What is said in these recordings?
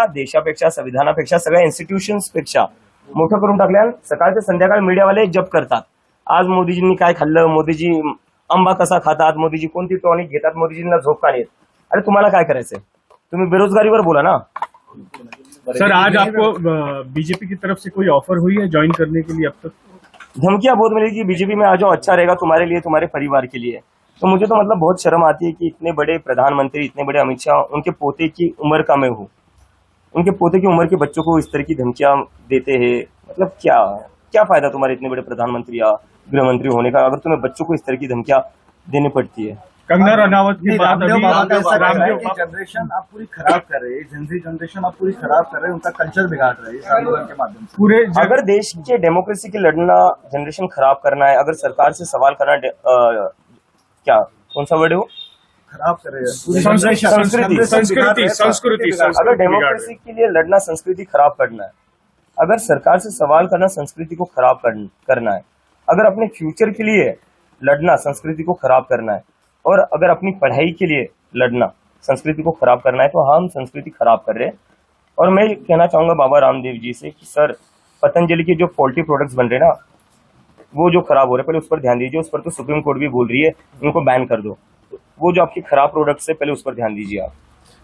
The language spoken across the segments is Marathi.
मीडियाला देशापेक्षा, संविधानापेक्षा, सगळ्या इन्स्टिट्यूशन्सपेक्षा मोठं करून टाकल्या. सकाळ ते संध्याकाळ मीडियावाले जप करतात. आज मोदीजींनी काय खाल्लं, मोदीजी आंबा कसा खातात, मोदीजी कोणती टॉनिक घेतात, मोदीजींना झोप का येत. अरे तुम्हाला काय करायचंय, तुम्ही बेरोजगारीवर बोला ना. सर आज आपको बीजेपी की तरफ से कोई ऑफर हुई है ज्वाइन करने के लिए? अब तक धमकियां बहुत मिली कि बीजेपी में आ जाओ, अच्छा रहेगा तुम्हारे लिए, तुम्हारे परिवार के लिए. तो मुझे तो मतलब बहुत शर्म आती है कि इतने बड़े प्रधानमंत्री, इतने बड़े अमित शाह, उनके पोते की उम्र का मैं हूँ, उनके पोते की उम्र के बच्चों को इस तरह की धमकियां देते हैं. मतलब क्या क्या फायदा तुम्हारे इतने बड़े प्रधानमंत्री या गृह मंत्री होने का अगर तुम्हें बच्चों को इस तरह की धमकियां देनी पड़ती है. कंगना रनावत की बात अभी जनरेशन आप पूरी खराब कर रहे हैं, जेनजी जनरेशन आप पूरी खराब कर रहे हैं, उनका कल्चर बिगाड़ रहे हैं इस आंदोलन के माध्यम से. पूरे अगर देश के डेमोक्रेसी की लड़ना जनरेशन खराब करना है, अगर सरकार से सवाल करना, क्या कौन सा वर्ड है वो, खराब कर रहे हैं संस्कृति. अगर डेमोक्रेसी के लिए लड़ना संस्कृति खराब करना है, अगर सरकार से सवाल करना संस्कृति को खराब करना है, अगर अपने फ्यूचर के लिए लड़ना संस्कृति को खराब करना है, और अगर अपनी पढ़ाई के लिए लड़ना संस्कृति को खराब करना है, तो हम संस्कृति खराब कर रहे हैं. और मैं कहना चाहूंगा बाबा रामदेव जी से कि सर, पतंजलि के जो पोल्ट्री प्रोडक्ट्स बन रहे हैं ना, वो जो खराब हो रहे हैं, पहले उस पर ध्यान दीजिए. उस पर तो सुप्रीम कोर्ट भी बोल रही है उनको बैन कर दो. वो जो आपकी खराब प्रोडक्ट्स है, पहले उस पर ध्यान दीजिए आप.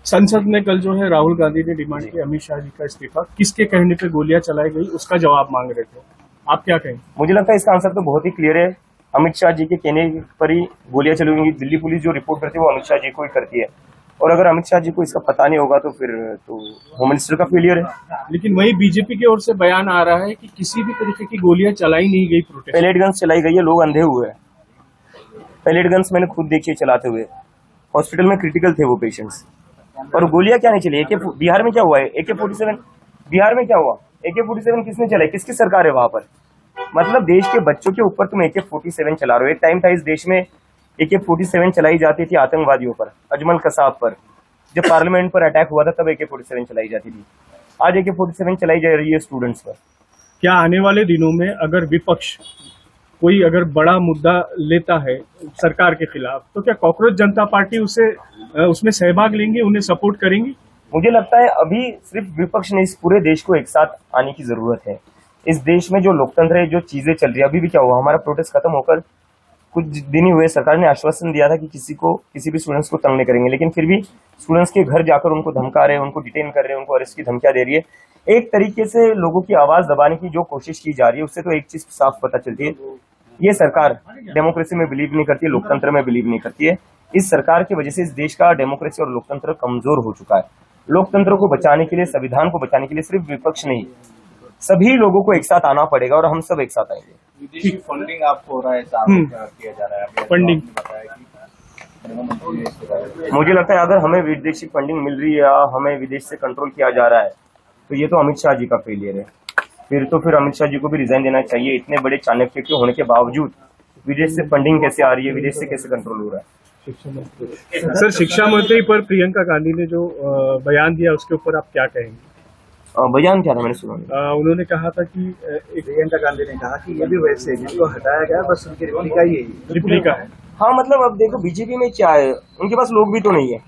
संसद में कल जो है राहुल गांधी ने डिमांड की अमित शाह जी का इस्तीफा. किसके कहने पे गोलियां चलाई गई उसका जवाब मांग रहे थे, आप क्या कहें? मुझे लगता है इसका आंसर तो बहुत ही क्लियर है. अमित शाह जी के कहने पर ही गोलियां चली होंगी. दिल्ली पुलिस जो रिपोर्ट करती है वो अमित शाह जी को ही करती है. और अगर अमित शाह जी को इसका पता नहीं होगा तो फिर तो होम मिनिस्टर का फेलियर है. लेकिन वही बीजेपी की ओर से बयान आ रहा है कि किसी भी तरीके की गोलियां चलाई नहीं गई. प्रोटेस्ट पैलेट गन्स चलाई गई है, लोग अंधे हुए हैं. पैलेट गन्स मैंने खुद देखी है चलाते हुए. हॉस्पिटल में क्रिटिकल थे वो पेशेंट्स. और गोलियां क्या नहीं चली. बिहार में क्या हुआ है, AK-47 बिहार में क्या हुआ, AK-47 किसने चलाई, किसकी सरकार है वहां पर. मतलब देश के बच्चों के ऊपर तुम AK-47 चला रहे हो. एक टाइम था इस देश में AK-47 चलाई जाती थी आतंकवादियों पर, अजमल कसाब पर. जब पार्लियामेंट पर अटैक हुआ था तब AK-47 चलाई जाती थी. आज AK-47 चलाई जा रही है स्टूडेंट्स पर. क्या आने वाले दिनों में अगर विपक्ष कोई अगर बड़ा मुद्दा लेता है सरकार के खिलाफ, तो क्या कॉकरोच जनता पार्टी उसमें सहभाग लेंगे, उन्हें सपोर्ट करेंगी? मुझे लगता है अभी सिर्फ विपक्ष ने, इस पूरे देश को एक साथ आने की जरूरत है. इस देश में जो लोकतंत्र है, जो चीजें चल रही है, अभी भी क्या हुआ, हमारा प्रोटेस्ट खत्म होकर कुछ दिन ही हुए, सरकार ने आश्वासन दिया था कि किसी भी स्टूडेंट्स को तंग नहीं करेंगे. लेकिन फिर भी स्टूडेंट्स के घर जाकर उनको धमका रहे हैं, उनको डिटेन कर रहे हैं, उनको अरेस्ट की धमकियां दे रही है. एक तरीके से लोगों की आवाज दबाने की जो कोशिश की जा रही है, उससे तो एक चीज साफ पता चलती है, ये सरकार डेमोक्रेसी में बिलीव नहीं करती है, लोकतंत्र में बिलीव नहीं करती है. इस सरकार की वजह से इस देश का डेमोक्रेसी और लोकतंत्र कमजोर हो चुका है. लोकतंत्र को बचाने के लिए, संविधान को बचाने के लिए सिर्फ विपक्ष नहीं, सभी लोगों को एक साथ आना पड़ेगा और हम सब एक साथ आएंगे. विदेशी फंडिंग आपको हो रहा है, किया जा रहा है फंडिंग. मुझे लगता है अगर हमें विदेशी फंडिंग मिल रही है या हमें विदेश से कंट्रोल किया जा रहा है, तो ये तो अमित शाह जी का फेलियर है. फिर अमित शाह जी को भी रिजाइन देना चाहिए. इतने बड़े चाणक्य के होने के बावजूद विदेश से फंडिंग कैसे आ रही है, विदेश से कैसे कंट्रोल हो रहा है. सर, शिक्षा मंत्री पर प्रियंका गांधी ने जो बयान दिया उसके ऊपर आप क्या कहेंगे? बयान क्या था, मैंने सुना. उन्होंने कहा था कि प्रियंका गांधी ने कहा कि ये भी वैसे है जिसको हटाया गया, बस उनकी रिप्लिका है. हाँ, मतलब अब देखो बीजेपी में क्या है, उनके पास लोग भी तो नहीं है.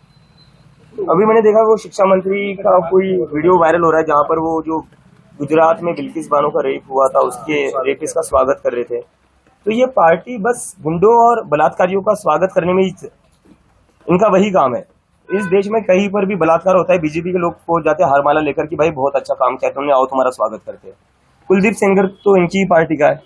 अभी मैंने देखा वो शिक्षा मंत्री का कोई वीडियो वायरल हो रहा है जहाँ पर वो जो गुजरात में बिल्किस बानो का रेप हुआ था, उसके रेपिस्ट का स्वागत कर रहे थे. तो ये पार्टी बस गुंडों और बलात्कारियों का स्वागत करने में ही इनका वही काम है. इस देश में कहीं पर भी बलात्कार होता है, बीजेपी के लोग पहुंच जाते हैं हारमाला लेकर कि भाई बहुत अच्छा काम किया तुमने, आओ तुम्हारा स्वागत करते हैं. कुलदीप सेंगर तो इनकी ही पार्टी का है.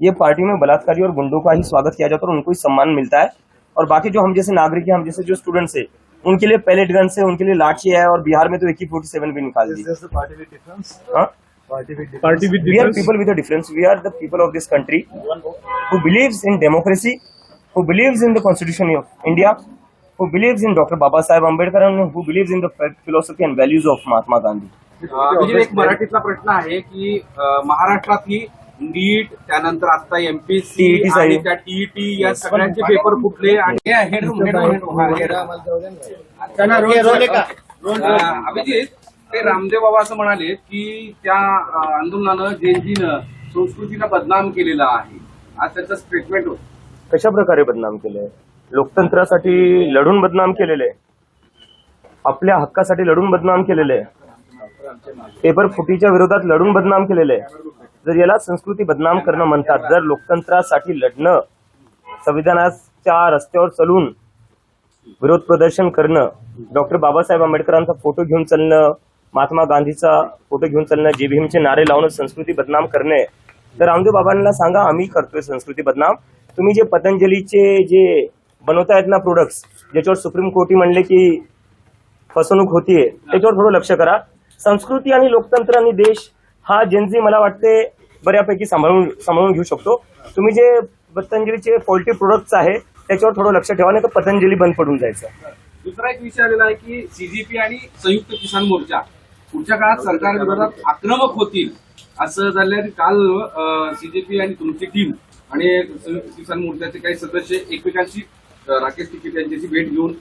ये पार्टी में बलात्कारी और गुंडों का ही स्वागत किया जाता है और उनको ही सम्मान मिलता है. और बाकी जो हम जैसे नागरिक हैं, हम जैसे जो स्टूडेंट्स है, उनके लिए पैलेट गन है, उनके लिए लाठी है. और बिहार में तो AK-47 भी निकाल दी. We are people with a difference. We are the people of this country who believes in democracy, who believes in the Constitution of India, who believes in Dr. Babasaheb Ambedkar, and who believes in the philosophy and values of Mahatma Gandhi. एक मराठीतला प्रश्न आहे की महाराष्ट्रात ही नीट, त्यानंतर आता MPSC आणि त्या TET या सगळ्यांचे पेपर फुटले आणि अभिजित ते रामदेव बाबा असं म्हणाले की त्या आंदोलनानं जेनजीनं संस्कृतीला बदनाम केलेला आहे. आज त्याचं स्टेटमेंट होतं. कशा प्रकारे बदनाम केलंय? लोकतंत्रासाठी लढून बदनाम केलेलं आहे, आपल्या हक्कासाठी लढून बदनाम केलेलं आहे. पेपर फुटीच्या विरोधात लढून बदनाम केलेलं आहे. जर याला संस्कृती बदनाम करणं म्हणतात, जर लोकतंत्रासाठी लढणं, संविधानाच्या रस्त्यावर चालून विरोध प्रदर्शन करणं, डॉक्टर बाबासाहेब आंबेडकरांचा फोटो घेऊन चालणं, महात्मा गांधीचा फोटो घेऊन चालणं, जे भीमचे नारे लावणं संस्कृती बदनाम करणे, तर रामदेव बाबांना सांगा आम्ही करतोय संस्कृती बदनाम. तुम्ही जे पतंजलीचे जे बनवतायत ना प्रोडक्ट्स, ज्याच्यावर सुप्रीम कोर्टी म्हणले की फसवणूक होतीये, त्याच्यावर थोडं लक्ष करा. संस्कृती आणि लोकतंत्र आणि देश हा जेनझी मला वाटते बऱ्यापैकी सांभाळून घेऊ शकतो. तुम्ही जे पतंजलीचे पॉल्ट्री प्रोडक्ट्स आहे त्याच्यावर थोडं लक्ष ठेवा, नाही तर पतंजली बंद पडून जायचं. दुसरा एक विषय आलेला आहे की सीजीपी आणि संयुक्त किसान मोर्चा पुढच्या काळात सरकारविरोधात आक्रमक होतील असं झालं. काल सीजेपी आणि तुमची टीम आणि संयुक्त किसान मोर्चाचे काही सदस्य एकमेकांशी राकेश टिकेत यांच्याशी भेट घेऊन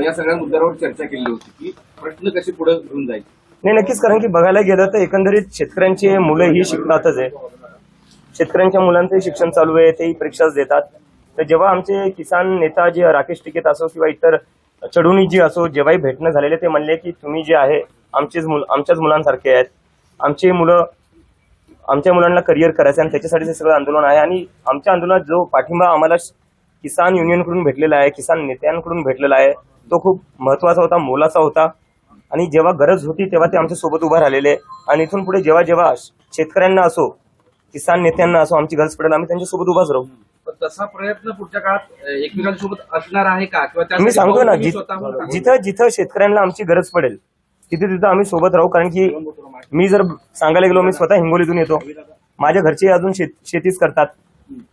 या सगळ्या मुद्द्यावर चर्चा केली होती की प्रश्न कसे पुढे घेऊन जाईल. नाही, नक्कीच. कारण की बघायला गेलं तर एकंदरीत शेतकऱ्यांचे मुलंही शिकतातच आहे. शेतकऱ्यांच्या मुलांचंही शिक्षण चालू आहे, तेही परीक्षाच देतात. तर जेव्हा आमचे किसान नेता जे राकेश टिकेत असो किंवा इतर चढुनी जी असो, जेव्हाही भेटणं झालेले ते म्हणले की तुम्ही जे आहे आमच्याच मुलांसारखे आहेत. आमच्या मुलांना करिअर करायचं आणि त्याच्यासाठी हे सगळं आंदोलन आहे. आणि आमच्या आंदोलनात जो पाठिंबा आम्हाला किसान युनियनकडून भेटलेला आहे, किसान नेत्यांकडून भेटलेला आहे, तो खूप महत्वाचा होता, मोलाचा होता. आणि जेव्हा गरज होती तेव्हा ते आमच्या सोबत उभा राहिलेले. आणि इथून पुढे जेव्हा जेव्हा शेतकऱ्यांना असो, किसान नेत्यांना असो आमची गरज पडेल, आम्ही त्यांच्या सोबत उभाच राहू. तसा प्रयत्न पुढच्या काळात एकमेकांसोबत असणार आहे का? किंवा मी सांगतो ना, जिथं जिथं शेतकऱ्यांना आमची गरज पडेल तिथे तिथं आम्ही सोबत राहू. कारण की मी जर सांगायला गेलो, मी स्वतः हिंगोलीतून येतो, माझ्या घरचे अजून शेतीच करतात.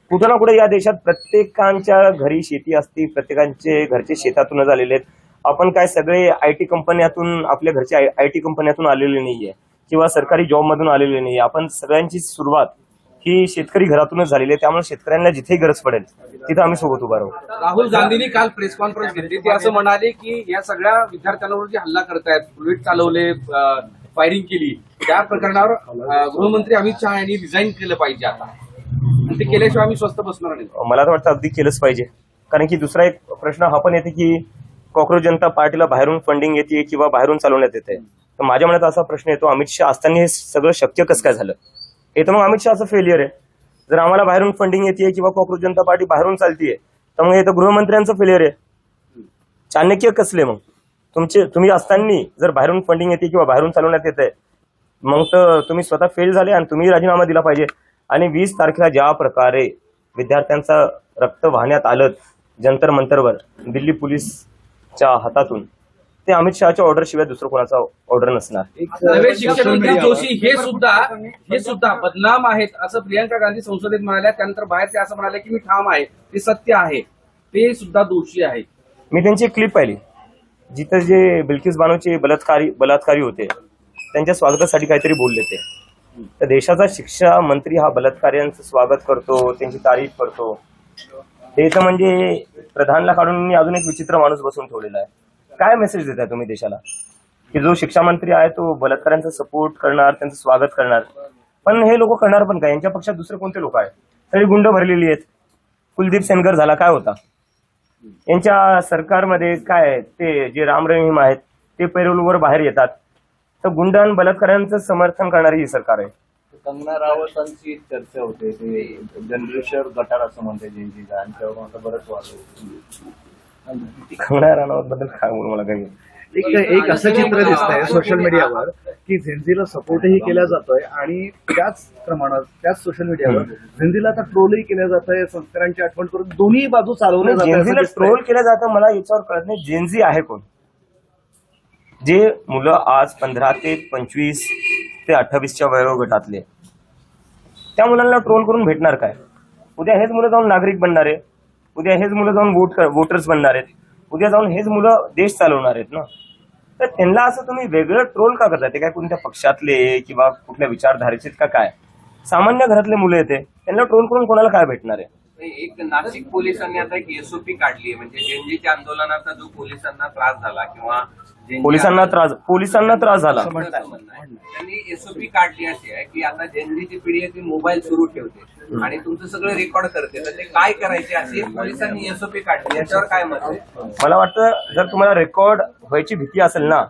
कुठं ना कुठे या देशात प्रत्येकांच्या घरी शेती असते, प्रत्येकांचे घरचे शेतातूनच आलेले आहेत. आपण काय सगळे आयटी कंपन्यातून, आपल्या घरचे आयटी कंपन्यातून आलेले नाहीये किंवा सरकारी जॉब मधून आलेले नाहीये. आपण सगळ्यांची सुरुवात ही शेतकरी घरातूनच झालेली आहे. त्यामुळे शेतकऱ्यांना जिथे गरज पडेल तिथे आम्ही सोबत उभा राहू. राहुल गांधींनी काल प्रेस कॉन्फरन्स घेतली, ते असं म्हणाले की या सगळ्या विद्यार्थ्यांवर जे हल्ला करतायत, बुलेट चालवले, फायरिंग केली, त्या प्रकरणावर गृहमंत्री अमित शहा यांनी रिझाईन केलं पाहिजे आता, आणि ते केल्याशिवाय आम्ही स्वस्त बसणार नाही. मला तर वाटतं अगदी केलंच पाहिजे. कारण की दुसरा एक प्रश्न हा पण येते की कॉक्रोच जनता पार्टीला बाहेरून फंडिंग येते किंवा बाहेरून चालवण्यात येते. तर माझ्या मनात असा प्रश्न येतो, अमित शहा असताना हे सगळं शक्य कसं काय झालं? हे तर मग अमित शहाचं फेलियर आहे. जर आम्हाला बाहेरून फंडिंग येते किंवा कॉक्रोच जनता पार्टी बाहेरून चालतीये तर मग हे तर गृहमंत्र्यांचं फेलियर आहे. चाणक्य कसले मग तुम्ही असताना जर बाहेरून फंडिंग येते किंवा बाहेरून चालवण्यात येते, मग तर तुम्ही स्वतः फेल झाले आणि तुम्ही राजीनामा दिला पाहिजे. आणि 20 तारखेला ज्या प्रकारे विद्यार्थ्यांचं रक्त वाहण्यात आलं जंतर मंतरवर दिल्ली पोलीसच्या हातातून, ते अमित शहाच्या ऑर्डर शिवाय दुसरं कोणाचा ऑर्डर नसणार. नवे शिक्षण मंत्री जोशी हे सुद्धा बदनाम आहेत असं प्रियंका गांधी संसदेत म्हणाल्या. त्यानंतर बाहेर ते असं म्हणाले की मी ठाम आहे, ते सत्य आहे, ते सुद्धा दोषी आहेत. मी त्यांची क्लिप पाहिली जिथं जे बिल्किस बानोचे बलात्कारी होते त्यांच्या स्वागतासाठी काहीतरी बोलले ते. तर देशाचा शिक्षा मंत्री हा बलात्काऱ्यांचं स्वागत करतो, त्यांची तारीफ करतो. ते तर म्हणजे प्रधानला काढून अजून एक विचित्र माणूस बसून ठेवलेला आहे. काय मेसेज देताय तुम्ही देशाला की जो शिक्षा मंत्री आहे तो बलात्काऱ्यांचा सपोर्ट करणार, त्यांचं स्वागत करणार? पण हे लोक करणार पण काय? यांच्या पक्षात दुसरे कोणते लोक आहेत? सगळी गुंड भरलेली आहेत. कुलदीप सेनगर झाला, काय होता यांच्या सरकारमध्ये? काय ते जे राम रहीम आहेत ते पैरोलवर बाहेर येतात. तर गुंड आणि बलात्काऱ्यांचं समर्थन करणारी ही सरकार आहे. कंगना रावतांची चर्चा होते, ते जनरेशन गटार असं म्हणते जेनजीला, आणि त्यावर आता बरंच वाढलं. कंगना राणावत बद्दल काय बोलू मला काही. एक असं चित्र दिसतंय सोशल मीडियावर की झेंझीला सपोर्टही केला जातोय आणि त्याच प्रमाणात त्याच सोशल मीडियावर झेंझीला आता ट्रोलही केलं जात आहे, संस्कारांची आठवण करून दोन्ही बाजू चालवल्या जातात. जेनझीला ट्रोल केलं जातं, मला याच्यावर कळत नाही जेनझी आहे कोण. जे मुलं आज 15 ते 25 ते 28च्या वयोगटातले, त्या मुलांना ट्रोल करून भेटणार काय? उद्या हेच मुलं जाऊन नागरिक बनणार आहे, उद्या हेच मुलं जाऊन वोटर्स बनणार आहेत, उद्या जाऊन हेच मुलं देश चालवणार आहेत ना. तर त्यांना असं तुम्ही वेगळं ट्रोल का करताय? ते काय कोणत्या पक्षातले किंवा कुठल्या विचारधारेचे का काय? सामान्य घरातले मुलं येते, त्यांना ट्रोल करून कोणाला काय भेटणार आहे? एक नाशिक पोलिसांनी आता एक एसओपी काढली आहे, म्हणजे जेनजीच्या आंदोलनाचा जो पोलिसांना त्रास झाला किंवा पोलिसांना त्रास झाला, त्यांनी एसओपी काढली अशी आहे की आता जेनजीची पिढी आहे ती मोबाईल सुरू ठेवते आणि तुमचं सगळं रेकॉर्ड करते, तर ते काय करायचे अशी पोलिसांनी एसओपी काढली. याच्यावर काय मत आहे? मला वाटतं जर तुम्हाला रेकॉर्ड व्हायची भीती असेल ना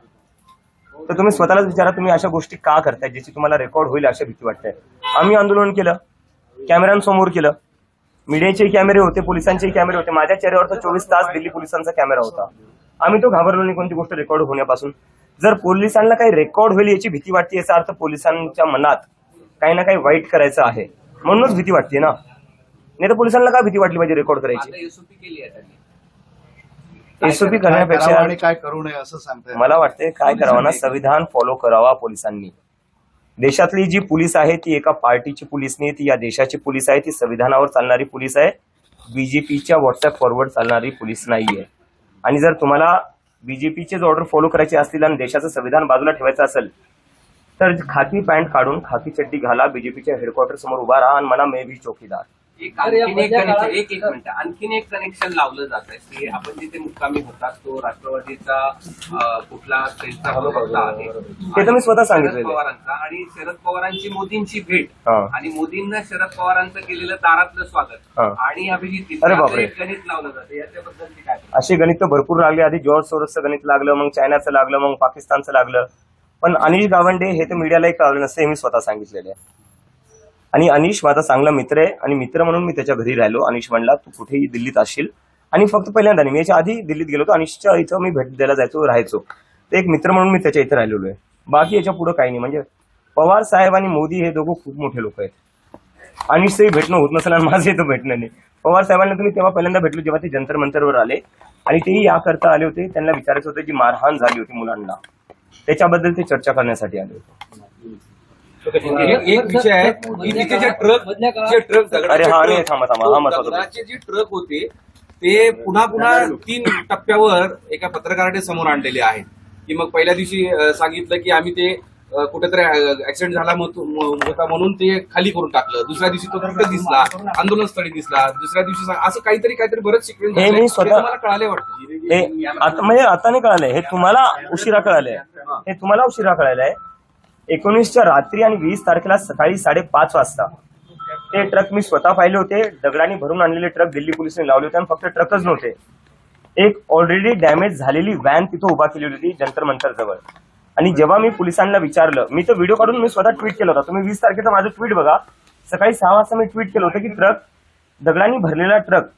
तर तुम्ही स्वतःलाच विचारा, तुम्ही अशा गोष्टी का करताय ज्याची तुम्हाला रेकॉर्ड होईल अशी भीती वाटते. आम्ही आंदोलन केलं, कॅमेऱ्यांसमोर केलं, मीडियाचे कॅमेरे होते, पोलिसांचे कॅमेरे होते, माझ्या चेहऱ्यावर तर 24 तास दिल्ली पोलिसांचा कॅमेरा होता. आम्ही तो घाबरलो नाही कोणती गोष्ट रेकॉर्ड होण्यापासून. जर पोलिसांना काही रेकॉर्ड होईल याची भीती वाटते, याचा अर्थ पोलिसांच्या मनात काही ना काही वाईट करायचं आहे म्हणूनच भीती वाटते ना. नाही तर पोलिसांना काय भीती वाटली पाहिजे रेकॉर्ड करायची. आता एसओपी केली आहे त्यांनी. एसओपी काय करण्यापेक्षा करावं आणि काय करू नये असं सांगताय. मला वाटते काय करावं ना, संविधान फॉलो करावा पोलिसांनी. देशातली जी पोलीस आहे ती एका पार्टीची पोलीस नाही, ती या देशाची पोलीस आहे, ती संविधानावर चालणारी पोलीस आहे, बीजेपीच्या व्हॉट्सअप फॉरवर्ड चालणारी पोलीस नाहीये. आणि जर तुम्हाला बीजेपीचेच ऑर्डर फॉलो करायचे असतील आणि देशाचं संविधान बाजूला ठेवायचं असेल तर खाकी पॅन्ट काढून खाकी चड्डी घाला, बीजेपीच्या हेडक्वार्टर समोर उभा राहा आणि म्हणा मे भी चौकीदार. आणखीन एक मिनिट, आणखीन एक कनेक्शन लावलं जात आहे की आपण जिथे मुक्कामी होतात तो राष्ट्रवादीचा कुठला सेलचा प्रवक्ता आहे, ते तर मी स्वतः सांगितलेलं शरद आहे. पवारांचा, आणि शरद पवारांची मोदींची भेट हा. आणि मोदींना शरद पवारांचं केलेलं दारातलं स्वागत हा. आणि अभिजित अरे बापरे. एक गणित लावलं जातं, याच्याबद्दल काय? असे गणित तर भरपूर लागले. आधी जॉर्ज सोरसचं गणित लागलं, मग चायनाचं लागलं, मग पाकिस्तानचं लागलं. पण अनिश गावंडे हे तर मीडियालाही कळलं नसतं, हे मी स्वतः सांगितलेलं आहे. आणि अनिश माझा चांगला मित्र आहे आणि मित्र म्हणून मी त्याच्या घरी राहिलो. अनिश म्हणला तू कुठेही दिल्लीत असशील, आणि फक्त पहिल्यांदा नाही, मी याच्या आधी दिल्लीत गेलो होतो. अनिशच्या इथं मी भेट द्यायला जायचो, राहायचो. तर एक मित्र म्हणून मी त्याच्या इथं राहिलेलो आहे. बाकी याच्या पुढे काही नाही. म्हणजे पवार साहेब आणि मोदी हे दोघं खूप मोठे लोक आहेत. अनिशचंही भेटणं होत नसेल आणि माझं इथं भेटणं नाही. पवार साहेबांना तुम्ही तेव्हा पहिल्यांदा भेटलो जेव्हा ते जंतर मंतरवर आले, आणि तेही याकरता आले होते, त्यांना विचारायचं होतं जी मारहाण झाली होती मुलांना, त्याच्याबद्दल ते चर्चा करण्यासाठी आले होते. एक विषय आहे की तिथे जे ट्रक अरे हा नाही, थांबा हा महत्वाचा. दगडाचे जे ट्रक होते ते पुन्हा पुन्हा 3 टप्प्यावर एका पत्रकाराने समोर आणलेले आहेत. की मग पहिल्या दिवशी सांगितलं की आम्ही ते कुठेतरी ऍक्सिडेंट झाला होता म्हणून ते खाली करून टाकलं. दुसऱ्या दिवशी तो कुठे दिसला, आंदोलनस्थळी दिसला. दुसऱ्या दिवशी असं काहीतरी बरेच सिक्वेन्स हे मी स्वतः- मला कळाले वाटतं. हे आता म्हणजे आता नाही कळालंय, हे तुम्हाला उशिरा कळालंय. हे तुम्हाला उशिरा कळालंय. 19च्या रात्री आणि 20 तारखेला सकाळी 5:30 वाजता ते ट्रक मी स्वतः पाहिले होते. दगडांनी भरून आणलेले ट्रक दिल्ली पोलिसांनी लावले होते, आणि फक्त ट्रकच नव्हते, एक ऑलरेडी डॅमेज झालेली व्हॅन तिथं उभा केली होती जंतर मंतर जवळ. आणि जेव्हा मी पोलिसांना विचारलं, मी तो व्हिडिओ काढून मी स्वतः ट्विट केला होता, तुम्ही 20 तारखेचं माझं ट्विट बघा. सकाळी 6 वाजता मी ट्विट केलं होतं की ट्रक, दगडांनी भरलेला ट्रक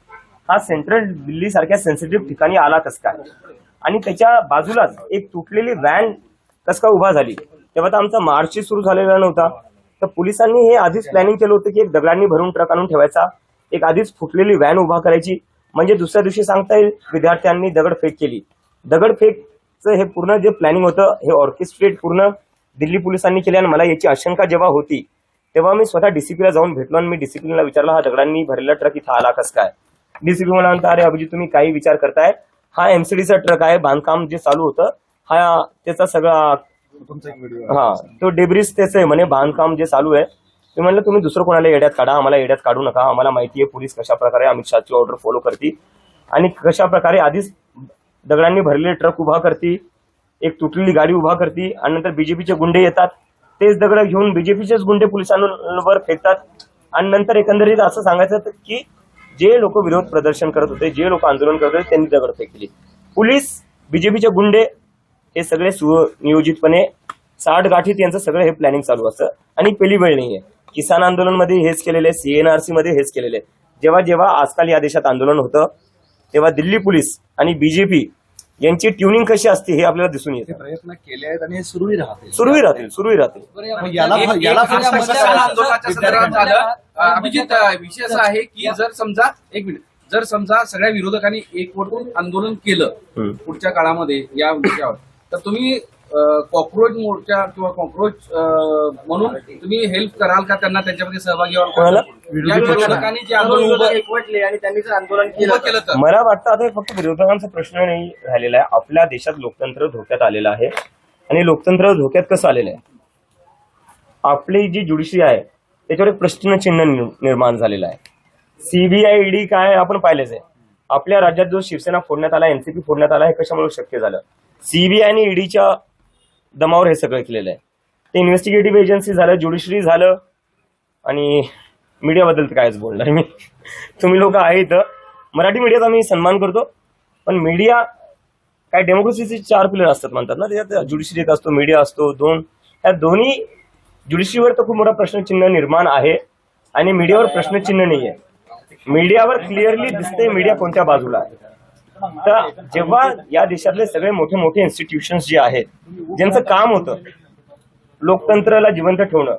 हा सेंट्रल दिल्ली सारख्या सेन्सिटिव्ह ठिकाणी आला कस काय, आणि त्याच्या बाजूलाच एक तुटलेली व्हॅन कस काय उभा झाली. तेव्हा तर आमचा मार्चही सुरू झालेला नव्हता. तर पोलिसांनी हे आधीच प्लॅनिंग केलं होतं की एक दगडांनी भरून ट्रक आणून ठेवायचा, एक आधीच फुटलेली व्हॅन उभा करायची, म्हणजे दुसऱ्या दिवशी सांगता येईल विद्यार्थ्यांनी दगडफेक केली. दगडफेकचं हे पूर्ण जे प्लॅनिंग होतं हे ऑर्केस्ट्रेट पूर्ण दिल्ली पोलिसांनी केले. आणि मला याची आशंका जेव्हा होती तेव्हा मी स्वतः डीसीपीला जाऊन भेटलो आणि मी डीसीपीला विचारलं हा दगडांनी भरलेला ट्रक इथं आला कस काय. डीसीपी मला म्हणता अरे अभिजित तुम्ही काही विचार करताय, हा एमसीडीचा ट्रक आहे, बांधकाम जे चालू होतं हा त्याचा सगळा हा तो डेब्रिस त्याचं आहे म्हणे, बांधकाम जे चालू आहे. मी म्हणलं तुम्ही दुसरं कोणाला येड्यात काढा, आम्हाला येड्यात काढू नका. आम्हाला माहिती आहे पोलीस कशा प्रकारे अमित शहाची ऑर्डर फॉलो करते आणि कशा प्रकारे आधीच दगडांनी भरलेले ट्रक उभा करते, एक तुटलेली गाडी उभा करते, आणि नंतर बीजेपीचे गुंडे येतात, तेच दगड घेऊन बीजेपीचेच गुंडे पोलिसांवर फेकतात. आणि नंतर एकंदरीत असं सांगायचं की जे लोक विरोध प्रदर्शन करत होते, जे लोक आंदोलन करत होते त्यांनी दगड फेकली. पोलीस, बीजेपीचे गुंडे हे सगळे सुनियोजितपणे 60 गाठीत यांचं सगळं हे प्लॅनिंग चालू असतं. आणि पहिली वेळ नाहीये, किसान आंदोलनमध्ये हेच केलेले, सीएनआरसी मध्ये हेच केलेले. जेव्हा जेव्हा आजकाल या देशात आंदोलन होतं तेव्हा दिल्ली पोलीस आणि बीजेपी यांची ट्युनिंग कशी असते हे आपल्याला दिसून येते. प्रयत्न केले आहेत आणि सुरूही राहतील. सुरूही राहतील. आंदोलनाच्या संदर्भात झालं. अभिजित, विषय असा आहे की जर समजा सगळ्या विरोधकांनी एकवटून आंदोलन केलं पुढच्या काळामध्ये या विषयावर, तर तुम्ही कॉक्रोच मोर्चा किंवा कॉक्रोच म्हणून तुम्ही हेल्प कराल का त्यांना त्यांच्यामध्ये सहभागी व्हाल? या विरोधकांनी जे आंदोलन एकवटले आणि त्यांनी जर आंदोलन केलं तर मला वाटतं आता हे फक्त विरोधकांचा प्रश्न नाही राहिलेला आहे. आपल्या देशात लोकतंत्र धोक्यात आलेलं आहे. आणि लोकतंत्र धोक्यात कसं आलेलं आहे, आपली जी ज्युडिशरी आहे त्याच्यावर एक प्रश्नचिन्ह निर्माण झालेलं आहे. सीबीआय, ईडी काय आपण पाहिलेच आहे. आपल्या राज्यात जो शिवसेना फोडण्यात आला, एनसीपी फोडण्यात आला, हे कशामुळे शक्य झालं? सीबीआय आणि ईडीच्या दमावर हे सगळं केलेलं आहे. ते इन्व्हेस्टिगेटिव्ह एजन्सी झालं, ज्युडिशरी झालं, आणि मीडियाबद्दल तर कायच बोलणार मी. तुम्ही लोक आहेत, मराठी मीडियाचा मी सन्मान करतो, पण मीडिया काय डेमोक्रेसीचे 4 पिलर असतात म्हणतात ना, त्याच्यात ज्युडिशरी एक असतो, मीडिया असतो, ह्या दोन्ही ज्युडिशरीवर तर खूप मोठा प्रश्नचिन्ह निर्माण आहे आणि मीडियावर प्रश्नचिन्ह नाही आहे. मीडियावर क्लिअरली दिसते मीडिया कोणत्या बाजूला आहे. तर जेव्हा या देशातले सगळे मोठे मोठे इन्स्टिट्यूशन्स जे आहेत, ज्यांचं काम होतं लोकतंत्राला जिवंत ठेवणं,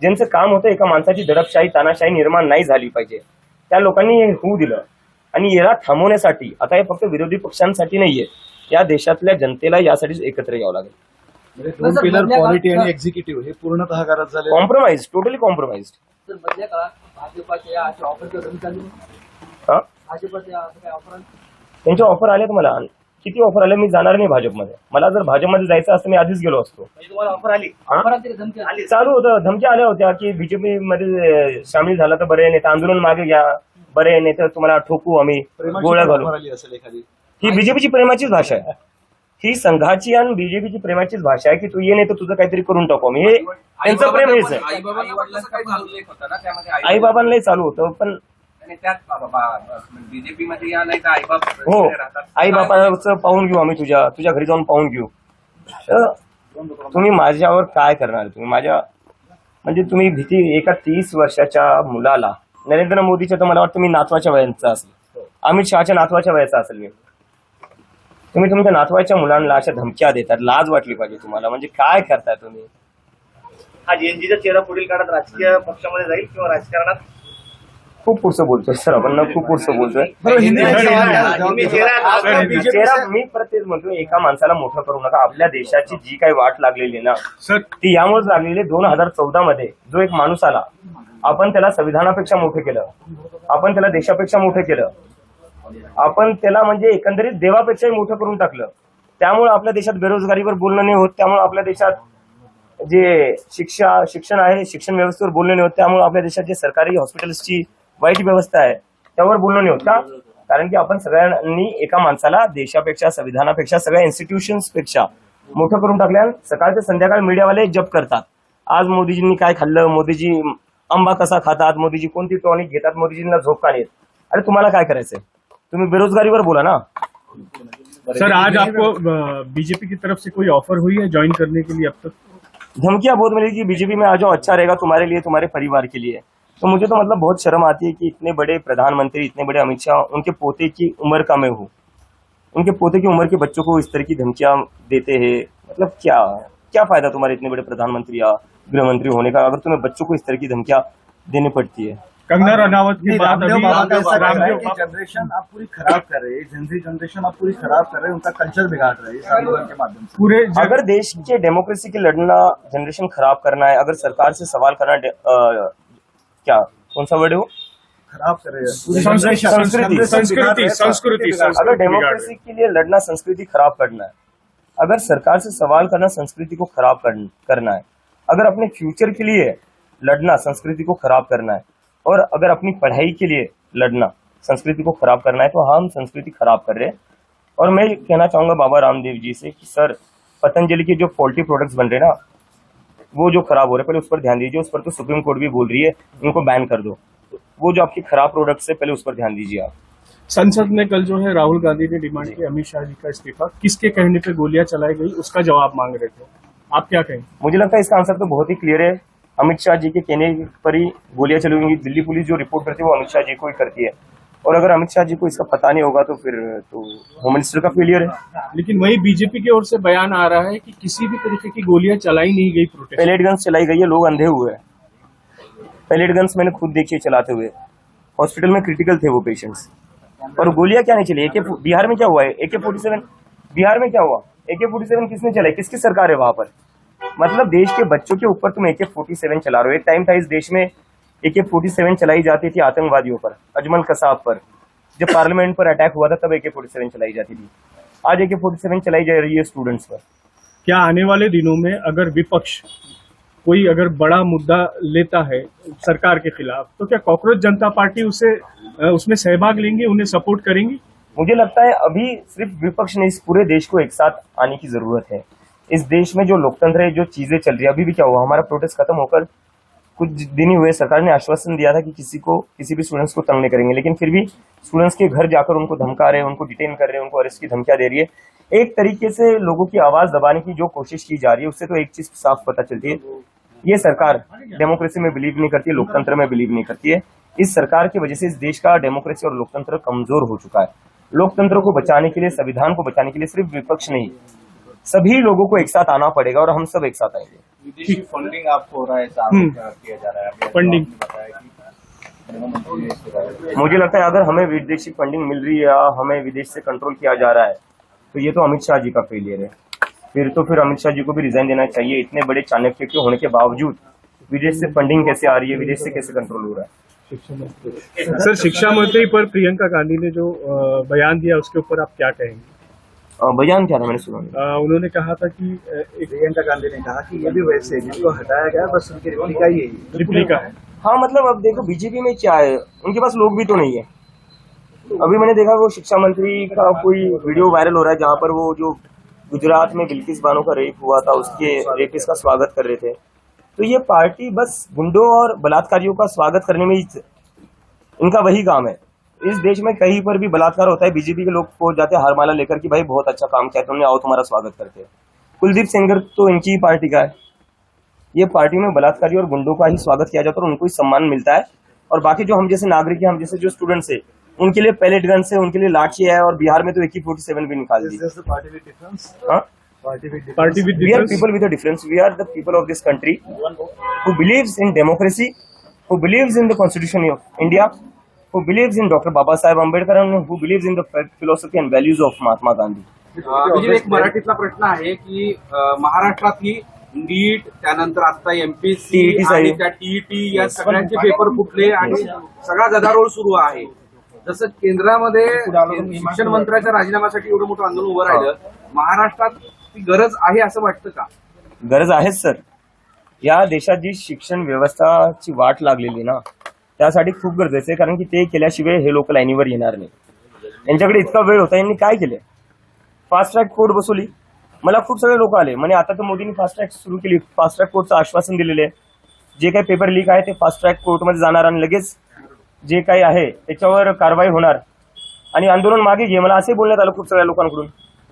ज्यांचं काम होतं एका माणसाची दडपशाही तानाशाही निर्माण नाही झाली पाहिजे, त्या लोकांनी हे होऊ दिलं. आणि याला थांबवण्यासाठी आता हे फक्त विरोधी पक्षांसाठी नाहीये, या देशातल्या जनतेला यासाठी एकत्र यावं लागेल. म्हणजे 2 पिलर पॉलिटी आणि एक्झिक्युटिव्ह हे पूर्णतः घरात झाले. Compromise, totally compromise. त्यांचे ऑफर आले मला, किती ऑफर आले, मी जाणार नाही भाजपमध्ये. मला जर भाजपमध्ये जायचं असतं मी आधीच गेलो असतो. ऑफर आली चालू होतं, धमक्या आल्या होत्या की बीजेपी मध्ये सामील झाला तर बरे, नाही तर आंदोलन मागे घ्या, बरे नाही तर तुम्हाला ठोकू आम्ही, गोळ्या घालू. असेल एखादी. ही बीजेपीची प्रेमाचीच भाषा आहे, ही संघाची आणि बीजेपीची प्रेमाचीच भाषा आहे की तू ये नाही तर तुझं काहीतरी करून टाकू आम्ही. हे त्यांचं प्रेम हेच आहे. आई बाबांनाही चालू होतं, पण बीजेपी मध्ये या नाही तर आईबाप हो, आई बापाचं पाहून घेऊ आम्ही, तुझ्या घरी जाऊन पाहून घेऊ. तर तुम्ही माझ्यावर काय करणार? तुम्ही म्हणजे तुम्ही भीती एका 30 वर्षाच्या मुलाला, नरेंद्र मोदीच्या तर मला वाटतं मी नातवाच्या वयाचा असेल, अमित शहाच्या नातवाच्या वयाचा असेल मी. तुम्ही तुमच्या नातवाच्या मुलांना अशा धमक्या देतात, लाज वाटली पाहिजे तुम्हाला. म्हणजे काय करताय तुम्ही? हा जेएनजीचा चेहरा पुढील काळात राजकीय पक्षामध्ये जाईल किंवा राजकारणात? खूप पुढचं बोलतोय सर आपण, खूप पुढचं बोलतोय. मी प्रत्येक म्हणतो, एका माणसाला मोठं करू नका. आपल्या देशाची जी काही वाट लागलेली ना ती यामुळेच लागलेली. 2014 मध्ये जो एक माणूस आला, आपण त्याला संविधानापेक्षा मोठं केलं, आपण त्याला देशापेक्षा मोठं केलं, आपण त्याला म्हणजे एकंदरीत देवापेक्षाही मोठं करून टाकलं. त्यामुळे आपल्या देशात बेरोजगारीवर बोलणं नाही होत, त्यामुळे आपल्या देशात जे शिक्षण आहे, शिक्षण व्यवस्थेवर बोलणं नाही होत, त्यामुळे आपल्या देशात जे सरकारी हॉस्पिटल्सची वाईट व्यवस्था आहे त्यावर बोलणं नाही होत. का? कारण की आपण सगळ्यांनी एका माणसाला देशापेक्षा, संविधानापेक्षा, सगळ्या इन्स्टिट्यूशन्स पेक्षा मोठं करून टाकल्या. सकाळ ते संध्याकाळ मीडियावाले जप करतात, आज मोदीजींनी काय खाल्लं, मोदीजी आंबा कसा खातात, मोदीजी कोणती टॉनिक घेतात, मोदीजींना झोप का येत. अरे तुम्हाला काय करायचंय? तुम्ही बेरोजगारीवर बोला ना. सर आज आपको बीजेपी की तरफ से कोई ऑफर हुई है ज्वाइन करने के लिए? अब तक धमकियां बहुत मिली कि बीजेपी में आ जाओ, अच्छा रहेगा तुम्हारे लिए, तुम्हारे परिवार के लिए. तो मुझे तो मतलब बहुत शर्म आती है कि इतने बड़े प्रधानमंत्री, इतने बड़े अमित शाह, उनके पोते की उम्र का मैं हूँ, उनके पोते की उम्र के बच्चों को इस तरह की धमकियां देते हैं. मतलब क्या फायदा तुम्हारे इतने बड़े प्रधानमंत्री या गृहमंत्री होने का, अगर तुम्हें बच्चों को इस तरह की धमकियां देनी पड़ती है. कंगना रनावत के बाद रामदेव अभी बाबा का ऐसा कह रहा है रामदेव कि जनरेशन आप पूरी खराब कर रहे हैं, जेनजी जनरेशन आप पूरी खराब कर रहे हैं, उनका कल्चर बिगाड़ रहे हैं इस आंदोलन के माध्यम से. पूरे अगर देश के डेमोक्रेसी की लड़ना जनरेशन खराब करना है, अगर सरकार से सवाल करना, क्या कौन सा वर्ड है वो, खराब कर रहे हैं पूरी संस्कृति अगर डेमोक्रेसी के लिए लड़ना संस्कृति खराब करना है, अगर सरकार से सवाल करना संस्कृति को खराब करना है, अगर अपने फ्यूचर के लिए लड़ना संस्कृति को खराब करना है, और अगर अपनी पढ़ाई के लिए लड़ना संस्कृति को खराब करना है, तो हम संस्कृति खराब कर रहे हैं. और मैं कहना चाहूंगा बाबा रामदेव जी से कि सर, पतंजलि के जो फॉल्टी प्रोडक्ट्स बन रहे हैं ना, वो जो खराब हो रहे हैं, पहले उस पर ध्यान दीजिए. उस पर तो सुप्रीम कोर्ट भी बोल रही है उनको बैन कर दो. वो जो आपकी खराब प्रोडक्ट्स है, पहले उस पर ध्यान दीजिए आप. संसद में कल जो है राहुल गांधी ने डिमांड की अमित शाह जी का इस्तीफा, किसके कहने पे गोलियां चलाई गई उसका जवाब मांग रहे थे, आप क्या कहें? मुझे लगता है इसका आंसर तो बहुत ही क्लियर है. अमित शाह जी के कहने पर ही गोलियां चलेंगी. दिल्ली पुलिस जो रिपोर्ट करती है वो अमित शाह जी को ही करती है, और अगर अमित शाह जी को इसका पता नहीं होगा तो फिर तो होम मिनिस्टर का फेलियर है. लेकिन वही बीजेपी की ओर से बयान आ रहा है कि किसी भी तरीके की गोलियां चलाई नहीं गई प्रोटेस्ट. पैलेट गन्स चलाई गई है, लोग अंधे हुए हैं. पैलेट गन्स मैंने खुद देखी है चलाते हुए, हॉस्पिटल में क्रिटिकल थे वो पेशेंट्स. और गोलियां क्या नहीं चली? बिहार में क्या हुआ है? AK-47 बिहार में क्या हुआ? AK-47 किसने चलाई? किसकी सरकार है वहां पर? मतलब देश के बच्चों के ऊपर तुम AK-47 चला रहे हो. एक टाइम था इस देश में AK-47 चलाई जाती थी आतंकवादियों पर, अजमल कसाब पर. जब पार्लियामेंट पर अटैक हुआ था तब AK-47 चलाई जाती थी. आज AK-47 चलाई जा रही है स्टूडेंट्स पर. क्या आने वाले दिनों में अगर विपक्ष कोई अगर बड़ा मुद्दा लेता है सरकार के खिलाफ, तो क्या कॉकरोच जनता पार्टी उसमें सहभाग लेंगे, उन्हें सपोर्ट करेंगी? मुझे लगता है अभी सिर्फ विपक्ष ने, इस पूरे देश को एक साथ आने की जरूरत है. इस देश में जो लोकतंत्र है, जो चीजें चल रही है, अभी भी क्या हुआ, हमारा प्रोटेस्ट खत्म होकर कुछ दिन ही हुए, सरकार ने आश्वासन दिया था कि किसी भी स्टूडेंट्स को तंग नहीं करेंगे, लेकिन फिर भी स्टूडेंट्स के घर जाकर उनको धमका रहे हैं, उनको डिटेन कर रहे हैं, उनको अरेस्ट की धमकियां दे रही है. एक तरीके से लोगों की आवाज दबाने की जो कोशिश की जा रही है, उससे तो एक चीज साफ पता चलती है, ये सरकार डेमोक्रेसी में बिलीव नहीं करती है, लोकतंत्र में बिलीव नहीं करती है। इस सरकार की वजह से इस देश का डेमोक्रेसी और लोकतंत्र कमजोर हो चुका है। लोकतंत्र को बचाने के लिए, संविधान को बचाने के लिए सिर्फ विपक्ष नहीं, सभी लोगों को एक साथ आना पड़ेगा और हम सब एक साथ आएंगे। विदेशी फंडिंग आपको हो रहा है, ऐसा आरोप किया जा रहा है। अभी फंडिंग। आपने बताया कि प्रधानमंत्री ने इसके बारे में मुझे लगता है अगर हमें विदेशी फंडिंग मिल रही है या हमें विदेश से कंट्रोल किया जा रहा है, तो ये तो अमित शाह जी का फेलियर है। फिर अमित शाह जी को भी रिजाइन देना चाहिए। इतने बड़े चाणक्य के होने के बावजूद विदेश से फंडिंग कैसे आ रही है, विदेश से कैसे कंट्रोल हो रहा है? सर, शिक्षा मंत्री पर प्रियंका गांधी ने जो बयान दिया उसके ऊपर आप क्या कहेंगे? बयान क्या था, मैंने सुना नहीं। उन्होंने कहा था कि प्रियंका गांधी ने कहा कि ये भी वैसे जिसको हटाया गया बस उनकी रिप्लिका ही है। रिप्लिका है। हाँ, मतलब अब देखो बीजेपी में क्या है, उनके पास लोग भी तो नहीं है। अभी मैंने देखा वो शिक्षा मंत्री का कोई वीडियो वायरल हो रहा है जहाँ पर वो जो गुजरात में बिल्किस बानो का रेप हुआ था, उसके रेपिस्ट का स्वागत कर रहे थे। तो ये पार्टी बस गुंडों और बलात्कारियों का स्वागत करने में ही इनका वही काम है। इस देश में कहीं पर भी बलात्कार होता है, बीजेपी के लोग पहुंच जाते हैं हारमाला लेकर कि भाई बहुत अच्छा काम किया तुमने, आओ तुम्हारा स्वागत करते हैं। कुलदीप सेंगर तो इनकी ही पार्टी का है। ये पार्टी में बलात्कारी और गुंडों का ही स्वागत किया जाता है और उनको ही सम्मान मिलता है। और बाकी जो हम जैसे नागरिक हैं, हम जैसे जो स्टूडेंट्स है, उनके लिए पैलेट गन से, उनके लिए लाठी है। और बिहार में तो AK-47 भी निकाल दी। पार्टी विद डिफरेंस। हाँ, पार्टी विद we are people with a difference. We are the people of this country who believes in democracy, who believes in the Constitution of India, who believes in Dr. Babasaheb Ambedkar, and who believes in the philosophy and values of Mahatma Gandhi. म्हणजे एक मराठीतला प्रश्न आहे की महाराष्ट्रातली नीट, त्यानंतर आता एमपीएससी TET आणि त्या टीईटी या सगळ्यांचे पेपर फुटले आणि सगळा गदारोळ सुरू आहे. जसं केंद्रामध्ये शिक्षण मंत्र्याच्या राजीनाम्यासाठी एवढं मोठं आंदोलन उभं राहिलं, महाराष्ट्रात ती गरज आहे असं वाटतं का? गरज आहेच सर. या देशात जी शिक्षण व्यवस्थाची वाट लागलेली ना, त्यासाठी खूप गरजेचं आहे. कारण की ते केल्याशिवाय हे लोक लाईनीवर येणार नाही. यांच्याकडे इतका वेळ होता, यांनी काय केले? फास्ट ट्रॅक कोर्ट बसवली. मला खूप सगळे लोक आले म्हणे आता तर मोदींनी फास्ट ट्रॅक सुरू केली, फास्ट ट्रॅक कोर्टचं आश्वासन दिलेलं आहे. जे काही पेपर लीक आहे ते फास्ट ट्रॅक कोर्टमध्ये जाणार आणि लगेच जे काही आहे त्याच्यावर कारवाई होणार आणि आंदोलन मागे घे. मला असे बोलण्यात आलं खूप सगळ्या लोकांकडून,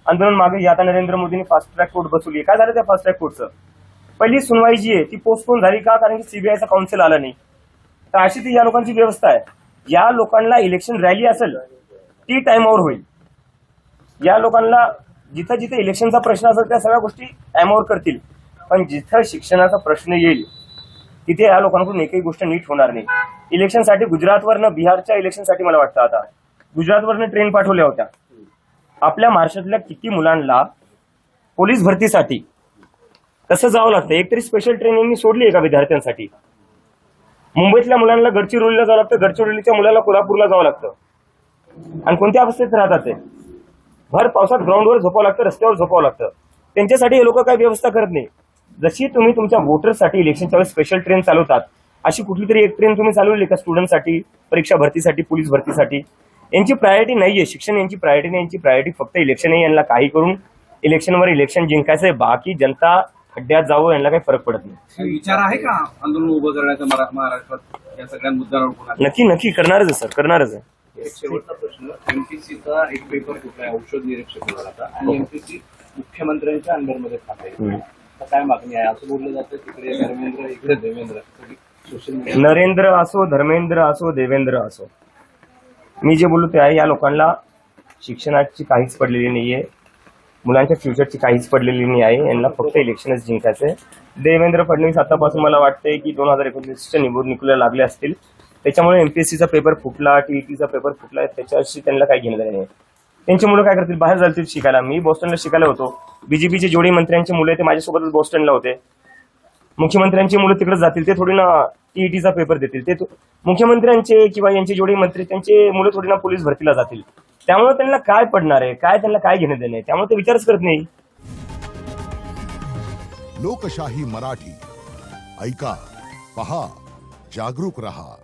आंदोलन मागे घ्या. आता नरेंद्र मोदींनी फास्ट ट्रॅक कोर्ट बसवली. काय झालं त्या फास्ट ट्रॅक कोर्टचं? पहिली सुनवाई जी आहे ती पोस्टपोन झाली का? कारण की सीबीआयचा काउन्सिल आला नाही. तर अशी ती या लोकांची व्यवस्था आहे. या लोकांना इलेक्शन रॅली असेल ती टाइमवर होईल. या लोकांना जिथं जिथे इलेक्शनचा प्रश्न असेल त्या सगळ्या गोष्टी टाइमवर करतील. पण जिथं शिक्षणाचा प्रश्न येईल तिथे या लोकांकडून एकही गोष्ट नीट होणार नाही. इलेक्शनसाठी गुजरातवरनं, बिहारच्या इलेक्शनसाठी मला वाटतं आता गुजरातवरनं ट्रेन पाठवल्या होत्या. आपल्या महाराष्ट्रातल्या किती मुलांना पोलीस भरतीसाठी कसं जावं लागतं? एकतरी स्पेशल ट्रेन यांनी सोडली आहे का विद्यार्थ्यांसाठी? मुंबईतल्या मुलांना गडचिरोलीला जावं लागतं, गडचिरोलीच्या मुलाला कोल्हापूरला जावं लागतं. आणि कोणत्या अवस्थेत राहतात ते? भर पावसात ग्राउंडवर झोपावं लागतं, रस्त्यावर झोपावं लागतं. त्यांच्यासाठी हे लोक काही व्यवस्था करत नाही. जशी तुम्ही तुमच्या वोटर्ससाठी इलेक्शनच्या वेळेस स्पेशल ट्रेन चालवतात, अशी कुठली तरी एक ट्रेन तुम्ही चालवली का स्टुडंटसाठी, परीक्षा भरतीसाठी, पोलीस भरतीसाठी? यांची प्रायोरिटी नाहीये शिक्षण, यांची प्रायोरिटी नाही. यांची प्रायोरिटी फक्त इलेक्शन आहे. यांना काही करून इलेक्शनवर इलेक्शन जिंकायचंय. बाकी जनता खड्ड्यात जावं यांना काही फरक पडत नाही. विचार आहे का आंदोलन उभं करण्याचा महाराष्ट्रात या सगळ्या मुद्द्यांवर? नक्की करणारच आहे सर, करणारच आहे. एक शेवटचा प्रश्न, एमपीसीचा एक पेपर कुठला औषध निरीक्षक विभागाचा आणि एमपीसी मुख्यमंत्र्यांच्या अंडरमध्ये खाते, काय मागणी आहे असं बोललं जातं? तिकडे धर्मेंद्र, इकडे देवेंद्र. सोशल मीडिया नरेंद्र असो, धर्मेंद्र असो, देवेंद्र असो, मी जे बोललो ते आहे. या लोकांना शिक्षणाची काहीच पडलेली नाहीये, मुलांच्या फ्युचरची काहीच पडलेली नाही आहे. यांना फक्त इलेक्शनच जिंकायचंय. देवेंद्र फडणवीस आतापासून मला वाटतंय की 2019च्या निवडणुकीला लागले असतील, त्याच्यामुळे एमपीएससीचा पेपर फुटला, टीईटीचा पेपर फुटला, त्याच्याशी त्यांना काही घेणं देणं नाही. त्यांची मुलं काय करतील? बाहेर जातील शिकायला. मी बॉस्टनला शिकायला होतो. बीजेपीचे जेवढे मंत्र्यांची मुलं ते माझ्यासोबतच बॉस्टनला होते. मुख्यमंत्र्यांची मुलं तिकडे जातील, ते थोडी ना टीईटीचा पेपर देतील. ते मुख्यमंत्र्यांचे किंवा यांचे जेवढे मंत्री त्यांचे मुलं थोडी ना पोलीस भरतीला जातील. त्यामुळे त्यांना काय पडणार आहे, काय त्यांना काय घेणं देणं आहे, त्यामुळे ते विचारच करत नाही. लोकशाही मराठी ऐका, पहा, जागरूक रहा.